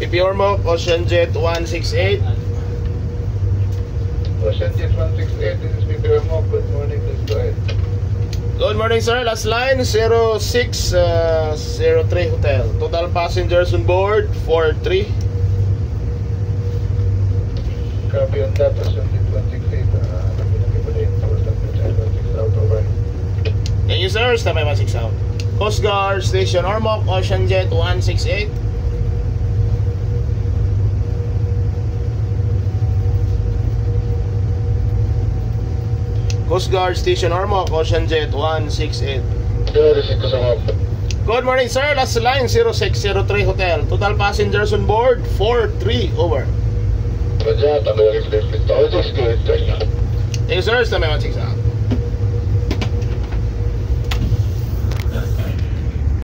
BP Ormoc, Ocean Jet 168. Ocean Jet 168, this is BP Ormoc. Good morning, please go ahead. Good morning, sir. Last line 0603 Hotel. Total passengers on board 43. Copy on that, Ocean Jet 168. Thank you, sir. Standby 16 out. Coast Guard Station Ormoc, Ocean Jet 168. Coast Guard Station Ormoc, Ocean Jet 168. Good morning, sir. Last line 0603 Hotel. Total passengers on board 43. Over. Thank you, sir. Standby 16 out.